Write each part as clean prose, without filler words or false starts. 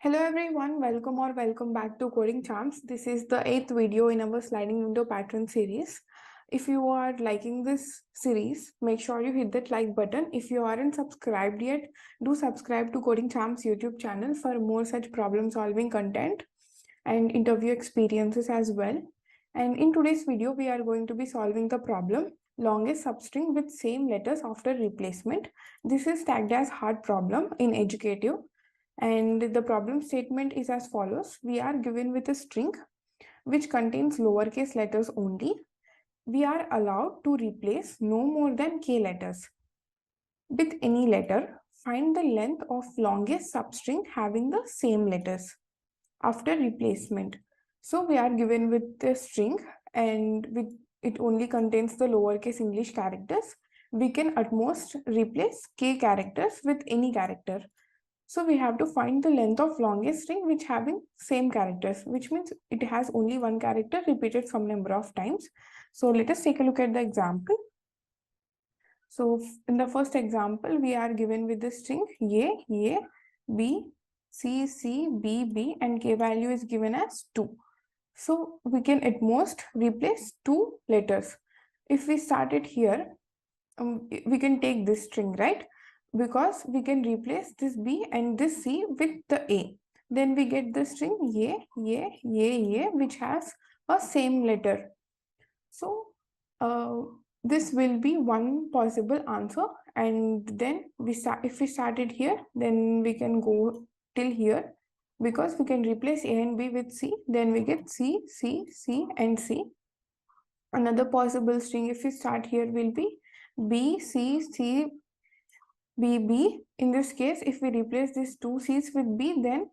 Hello everyone, welcome back to Coding Charms. This is the 8th video in our sliding window pattern series. If you are liking this series, make sure you hit that like button. If you aren't subscribed yet, do subscribe to Coding Charms YouTube channel for more such problem solving content and interview experiences as well. And in today's video, we are going to be solving the problem longest substring with same letters after replacement. This is tagged as hard problem in educative. And the problem statement is as follows. We are given with a string which contains lowercase letters only. We are allowed to replace no more than k letters. With any letter, find the length of longest substring having the same letters after replacement. So we are given with the string and with it only contains the lowercase English characters. We can at most replace k characters with any character. So we have to find the length of longest string which having same characters, which means it has only one character repeated some number of times. So let us take a look at the example. So in the first example, we are given with the string A, B, C, C, B, B, and K value is given as 2. So we can at most replace 2 letters. If we start it here, we can take this string, right? Because we can replace this B and this C with the A. Then we get the string A, which has a same letter. So this will be one possible answer. And then if we start it here, then we can go till here because we can replace A and B with C. Then we get C, C, C, and C. Another possible string if we start here will be B, C, C, B, B. In this case, if we replace these two C's with B, then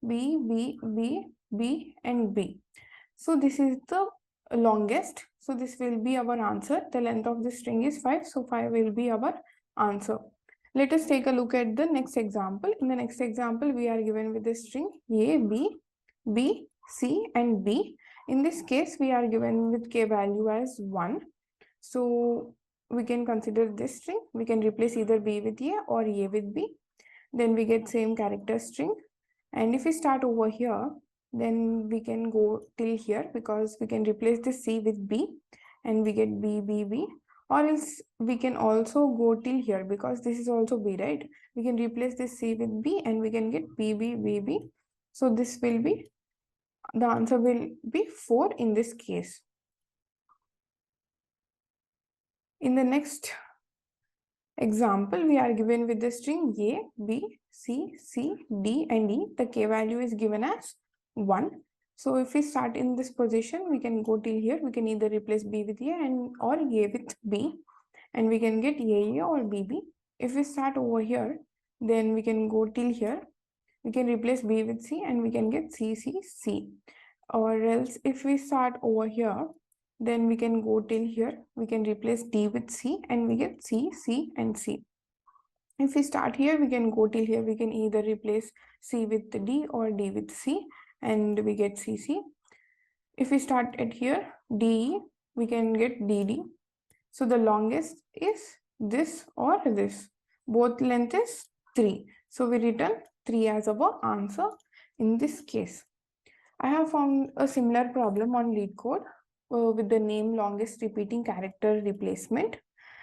B, B, B, B, and B. So this is the longest. So this will be our answer. The length of the string is 5. So 5 will be our answer. Let us take a look at the next example. In the next example, we are given with the string A, B, B, C, and B. In this case, we are given with K value as 1. So we can consider this string. We can replace either B with A or A with B. Then we get same character string. And if we start over here, then we can go till here because we can replace the C with B and we get B, B, B. Or else we can also go till here because this is also B, right? We can replace this C with B and we can get B, B, B, B. So this will be, the answer will be 4 in this case. In the next example, we are given with the string A, B, C, C, D, and E. The K value is given as 1. So if we start in this position, we can go till here. We can either replace B with A and or A with B, and we can get A or BB. If we start over here, then we can go till here. We can replace B with C and we can get C, C, C. Or else if we start over here, then we can go till here. We can replace D with C and we get C, C, and C. If we start here, we can go till here. We can either replace C with D or D with C and we get CC. If we start at here, DE, we can get DD. So the longest is this or this. Both length is 3. So we return 3 as our answer in this case. I have found a similar problem on LeetCode with the name longest repeating character replacement.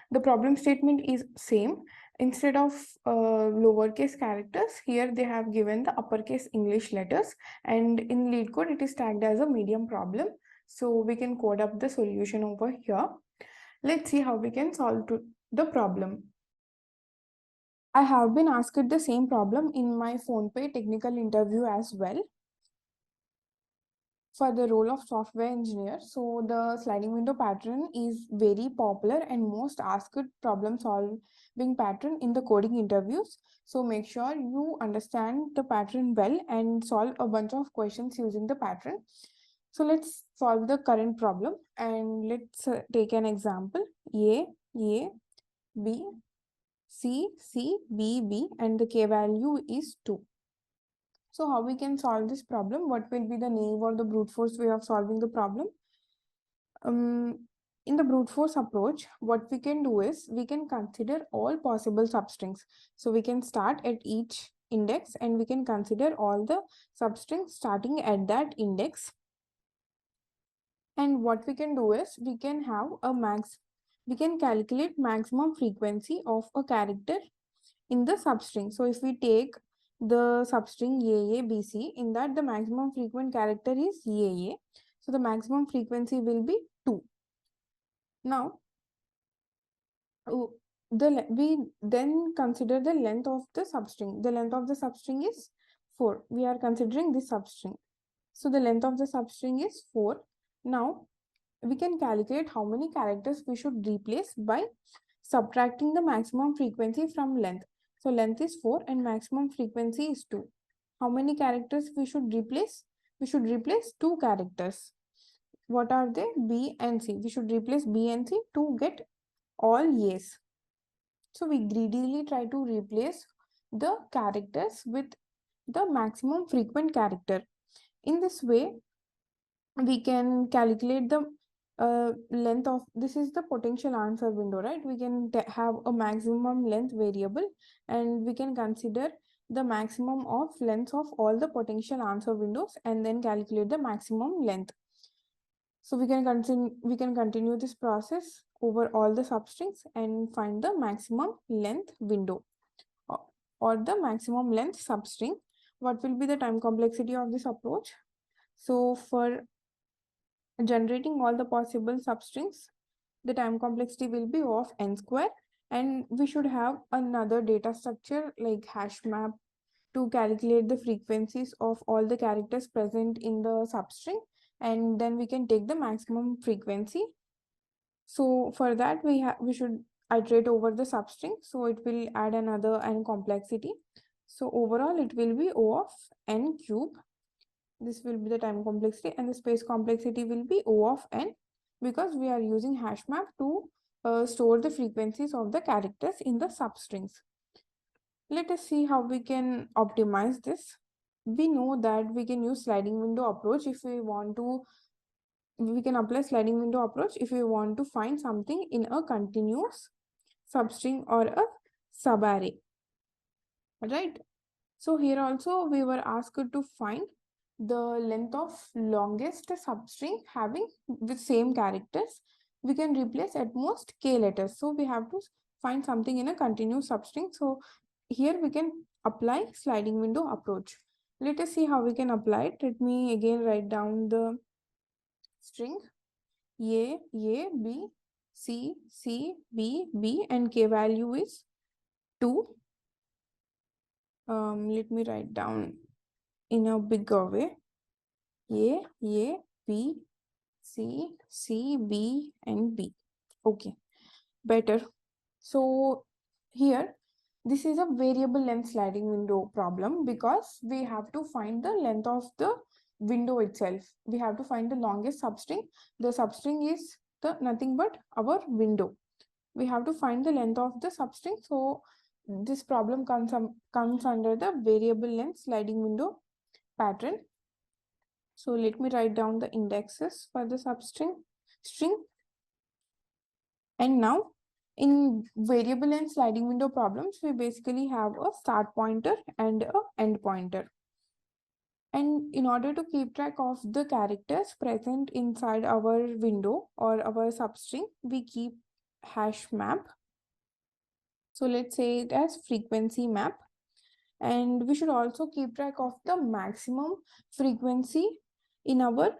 The problem statement is same. Instead of lowercase characters, here they have given the uppercase English letters, and in LeetCode it is tagged as a medium problem. So we can code up the solution over here. Let's see how we can solve the problem. I have been asked the same problem in my PhonePe technical interview as well for the role of software engineer. So the sliding window pattern is very popular and most asked problem solving pattern in the coding interviews. So make sure you understand the pattern well and solve a bunch of questions using the pattern. So let's solve the current problem and let's take an example. A, B, C, C, B, B, and the K value is 2. So how we can solve this problem? What will be the naive or the brute force way of solving the problem? In the brute force approach, what we can do is we can consider all possible substrings. So we can start at each index, and we can consider all the substrings starting at that index. And what we can do is we can calculate maximum frequency of a character in the substring. So if we take the substring AABC, in that the maximum frequent character is AA. So the maximum frequency will be 2. Now, we then consider the length of the substring. The length of the substring is 4. We are considering this substring. So the length of the substring is 4. Now, we can calculate how many characters we should replace by subtracting the maximum frequency from length. So length is 4 and maximum frequency is 2. How many characters we should replace? We should replace 2 characters. What are they? B and C. We should replace B and C to get all yes. So we greedily try to replace the characters with the maximum frequent character. In this way, we can calculate the length of, this is the potential answer window, right? We can have a maximum length variable, and we can consider the maximum of length of all the potential answer windows and then calculate the maximum length. So we can continue this process over all the substrings and find the maximum length window or the maximum length substring. What will be the time complexity of this approach? So for generating all the possible substrings, the time complexity will be O of n square, and we should have another data structure like hash map to calculate the frequencies of all the characters present in the substring, and then we can take the maximum frequency. So for that we should iterate over the substring, so it will add another n complexity. So overall it will be O of n cube. This will be the time complexity, and the space complexity will be O of n, because we are using hash map to store the frequencies of the characters in the substrings. Let us see how we can optimize this. We know that we can use sliding window approach if we want to. We can apply sliding window approach if we want to find something in a continuous substring or a subarray, right? So here also we were asked to find the length of longest substring having the same characters. We can replace at most k letters. So we have to find something in a continuous substring. So here we can apply sliding window approach. Let us see how we can apply it. Let me again write down the string A, B, C, B, B, and k value is 2. Let me write down in a bigger way. A, B, C, B, and B. Okay, better. So here, this is a variable length sliding window problem, because we have to find the length of the window itself. We have to find the longest substring. The substring is the nothing but our window. We have to find the length of the substring. So this problem comes under the variable length sliding window pattern. So let me write down the indexes for the string. And now in variable and sliding window problems, we basically have a start pointer and a end pointer. And in order to keep track of the characters present inside our window or our substring, we keep hash map. So let's say it as frequency map. And we should also keep track of the maximum frequency in our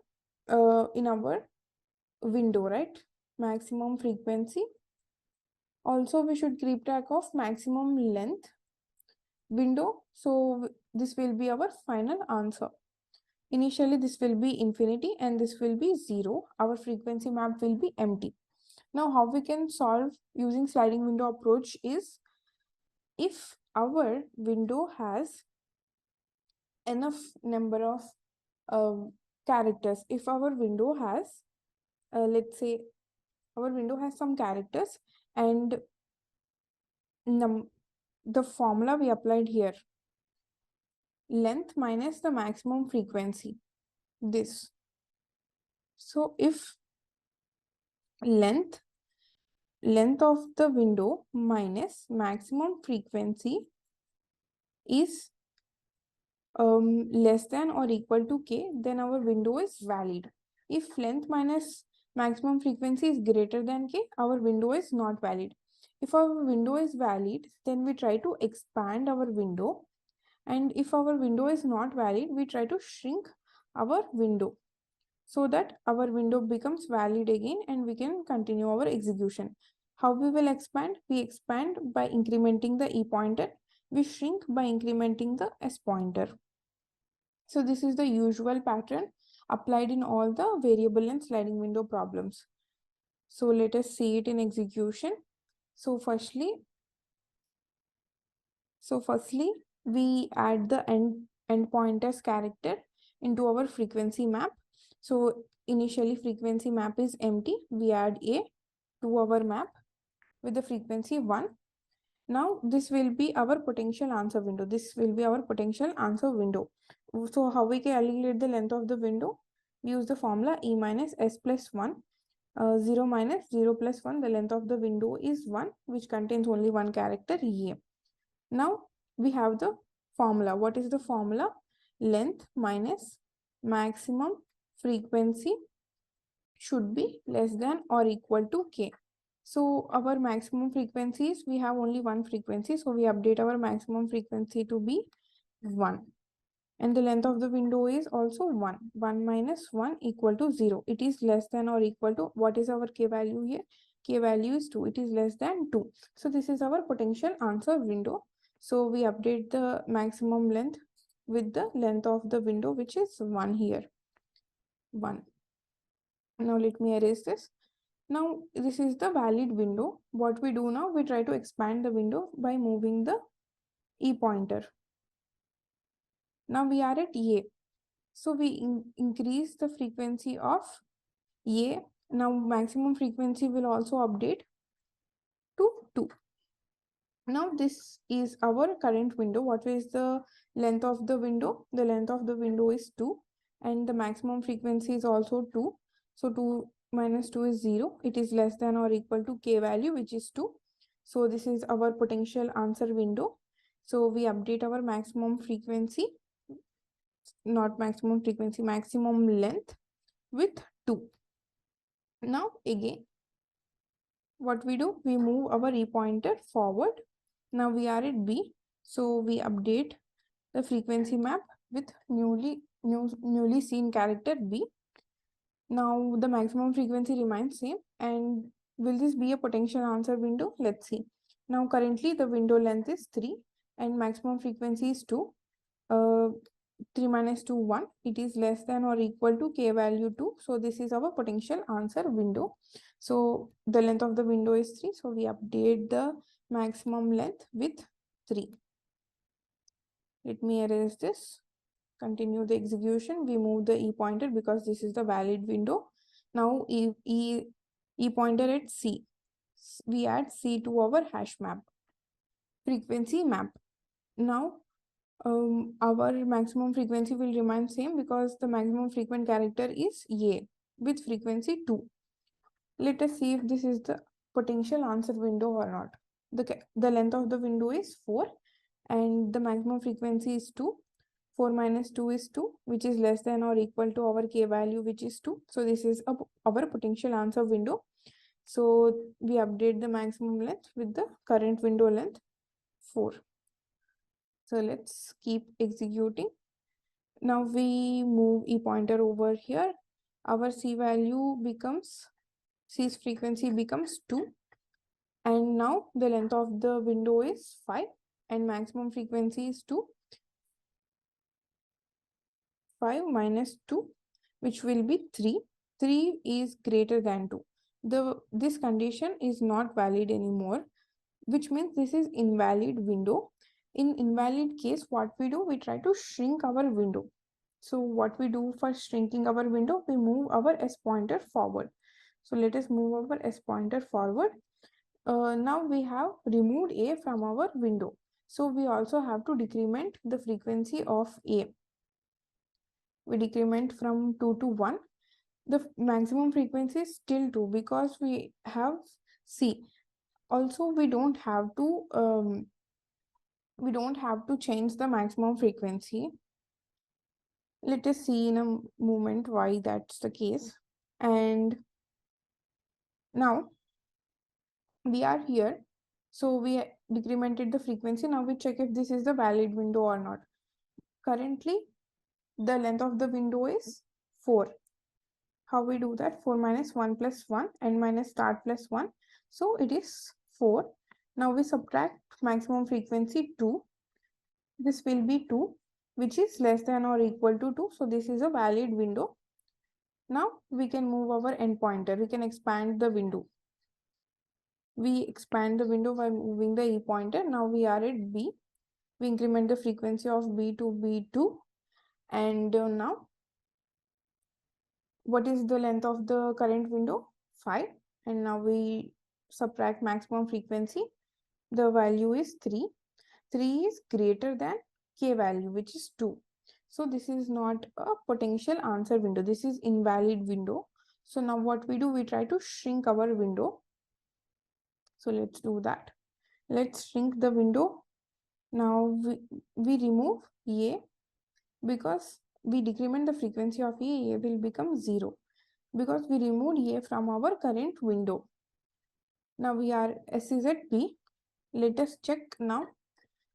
window, right? Maximum frequency. Also, we should keep track of maximum length window. So this will be our final answer. Initially, this will be infinity and this will be 0. Our frequency map will be empty. Now, how we can solve using sliding window approach is, if our window has enough number of characters, if our window has, let's say, our window has some characters, and the formula we applied here, length minus the maximum frequency, this. So if length of the window minus maximum frequency is less than or equal to k, then our window is valid. If length minus maximum frequency is greater than k, our window is not valid. If our window is valid, then we try to expand our window, and if our window is not valid, we try to shrink our window so that our window becomes valid again and we can continue our execution. How we will expand? We expand by incrementing the e pointer. We shrink by incrementing the s pointer. So this is the usual pattern applied in all the variable and sliding window problems. So let us see it in execution. So firstly, we add the end pointers character into our frequency map. So initially frequency map is empty. We add a to our map with the frequency 1. Now this will be our potential answer window. So how we calculate the length of the window? We use the formula e minus s plus 1. 0 minus 0 plus 1, the length of the window is 1, which contains only one character e. Now we have the formula. What is the formula? Length minus maximum frequency should be less than or equal to k. So our maximum frequencies, we have only one frequency, so we update our maximum frequency to be 1. And the length of the window is also 1. 1 minus 1 equal to 0. It is less than or equal to, what is our k value here? K value is 2. It is less than 2. So this is our potential answer window. So we update the maximum length with the length of the window, which is 1 here. 1. Now let me erase this. Now this is the valid window. What we do now, we try to expand the window by moving the e pointer. Now we are at a. So we increase the frequency of a. Now maximum frequency will also update to 2. Now this is our current window. What is the length of the window? The length of the window is 2 and the maximum frequency is also 2. So 2 minus 2 is 0. It is less than or equal to k value, which is 2. So this is our potential answer window. So we update our maximum frequency, not maximum frequency, maximum length with 2. Now again, what we do? We move our e pointer forward. Now we are at b. So we update the frequency map with newly seen character b. Now the maximum frequency remains same, and will this be a potential answer window? Let's see. Now currently the window length is 3 and maximum frequency is 2. 3 minus 2, 1. It is less than or equal to k value 2. So this is our potential answer window. So the length of the window is 3. So we update the maximum length with 3. Let me erase this. Continue the execution. We move the e pointer because this is the valid window. Now e pointer at c. We add c to our hash map, frequency map. Now our maximum frequency will remain same because the maximum frequent character is a with frequency 2. Let us see if this is the potential answer window or not. The length of the window is 4 and the maximum frequency is 2. 4 minus 2 is 2, which is less than or equal to our k value, which is 2. So this is our potential answer window. So we update the maximum length with the current window length 4. So let's keep executing. Now we move e pointer over here. Our c value becomes, c's frequency becomes 2. And now the length of the window is 5 and maximum frequency is 2. 5 minus 2, which will be 3. 3 is greater than 2. This condition is not valid anymore, which means this is invalid window. In invalid case, what we do? We try to shrink our window. So what we do for shrinking our window? We move our s pointer forward. So let us move our s pointer forward. Now we have removed a from our window. So we also have to decrement the frequency of a. We decrement from 2 to 1. The maximum frequency is still 2 because we have c. Also, we don't have to change the maximum frequency. Let us see in a moment why that's the case. And now we are here. So we decremented the frequency. Now we check if this is the valid window or not. Currently, the length of the window is 4. How we do that? 4 minus 1 plus 1 and minus start plus 1. So it is 4. Now we subtract maximum frequency 2. This will be 2, which is less than or equal to 2. So this is a valid window. Now we can move our end pointer. We can expand the window. We expand the window by moving the e pointer. Now we are at B. We increment the frequency of B to B2. And now, what is the length of the current window? 5. And now we subtract maximum frequency. The value is 3. 3 is greater than K value, which is 2. So this is not a potential answer window. This is invalid window. So now what we do, we try to shrink our window. So let's do that. Let's shrink the window. Now we remove A because we decrement the frequency of A will become 0 because we removed A from our current window. Now we are S is at B. Let us check now.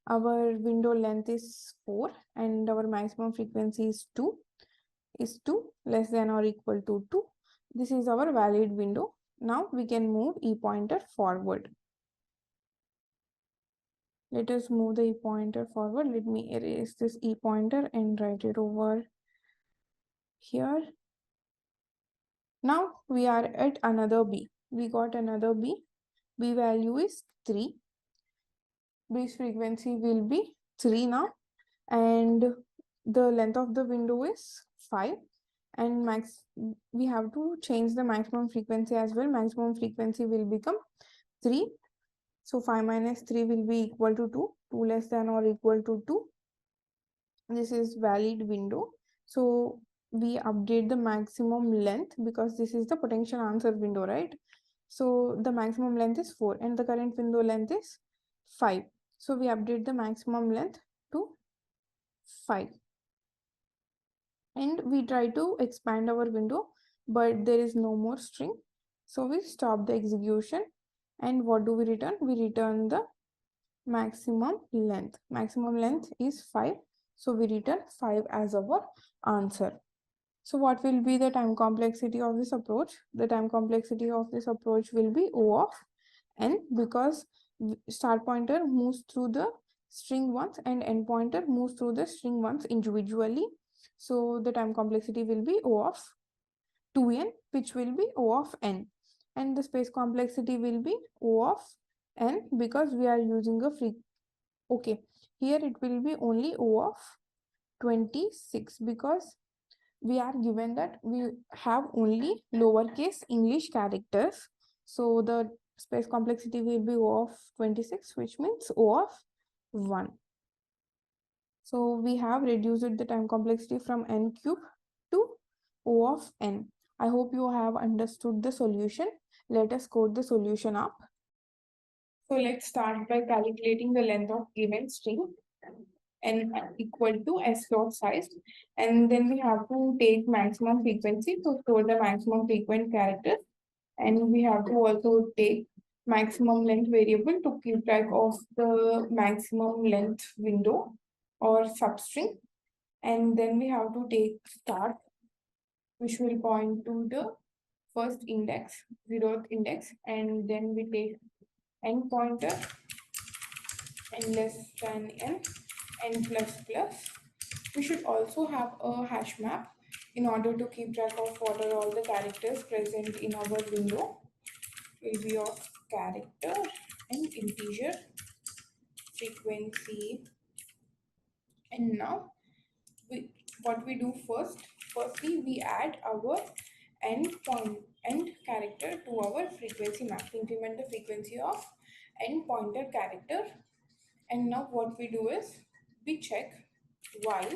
Our window length is 4 and our maximum frequency is 2 less than or equal to 2. This is our valid window. Now we can move e pointer forward. Let us move the e pointer forward. Let me erase this e pointer and write it over here. Now we are at another B. We got another B. B value is 3. B's frequency will be 3 now. And the length of the window is 5. And we have to change the maximum frequency as well. Maximum frequency will become 3. So 5 minus 3 will be equal to 2. 2 less than or equal to 2. This is valid window. So we update the maximum length because this is the potential answer window, right? So the maximum length is 4 and the current window length is 5. So we update the maximum length to 5. And we try to expand our window, but there is no more string. So we stop the execution. And what do we return? We return the maximum length. Maximum length is 5. So we return 5 as our answer. So what will be the time complexity of this approach? The time complexity of this approach will be O of n because start pointer moves through the string once and end pointer moves through the string once individually. So the time complexity will be O of 2n, which will be O of n. And the space complexity will be O of n because we are using a okay, here it will be only O of 26 because we are given that we have only lowercase English characters. So the space complexity will be O of 26, which means O of 1. So we have reduced the time complexity from n cube to O of n. I hope you have understood the solution. Let us code the solution up. So let's start by calculating the length of given string n equal to s dot size, and then we have to take maximum frequency to store the maximum frequent characters, and we have to also take maximum length variable to keep track of the maximum length window or substring, and then we have to take start, which will point to the first index, 0th index, and then we take end pointer n less than n plus plus. We should also have a hash map in order to keep track of what are all the characters present in our window. Will be of character and integer frequency. And now what we do firstly we add our end character to our frequency map. Increment the frequency of end pointer character. And now what we do is we check while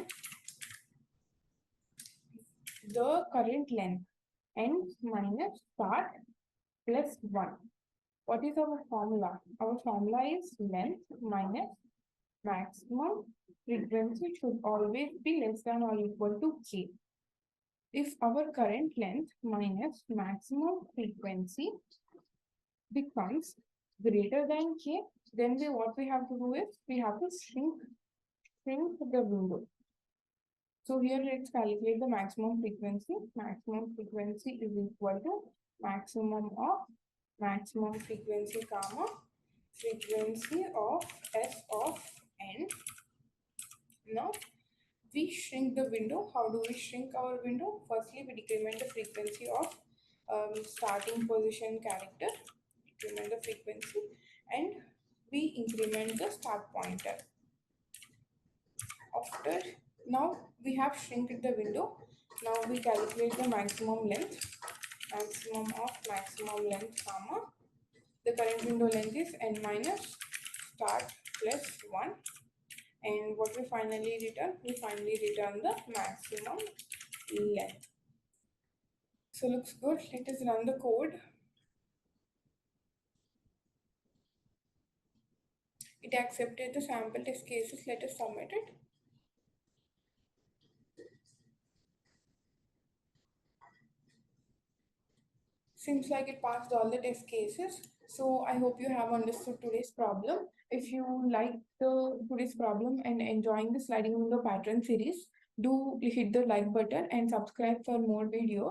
the current length n minus start plus 1. What is our formula? Our formula is length minus maximum frequency should always be less than or equal to k. If our current length minus maximum frequency becomes greater than k, then what we have to do is we have to shrink the window. So here let's calculate the maximum frequency. Maximum frequency is equal to maximum of maximum frequency comma frequency of s of n. Now we shrink the window. How do we shrink our window? Firstly, we decrement the frequency of starting position character, decrement the frequency, and we increment the start pointer. After now we have shrinked the window. Now we calculate the maximum length. Maximum of maximum length comma. The current window length is n minus start plus 1. And what we finally return? We finally return the maximum length. So looks good. Let us run the code. It accepted the sample test cases. Let us submit it. Seems like it passed all the test cases. So I hope you have understood today's problem. If you like today's problem and enjoying the sliding window pattern series, do hit the like button and subscribe for more videos.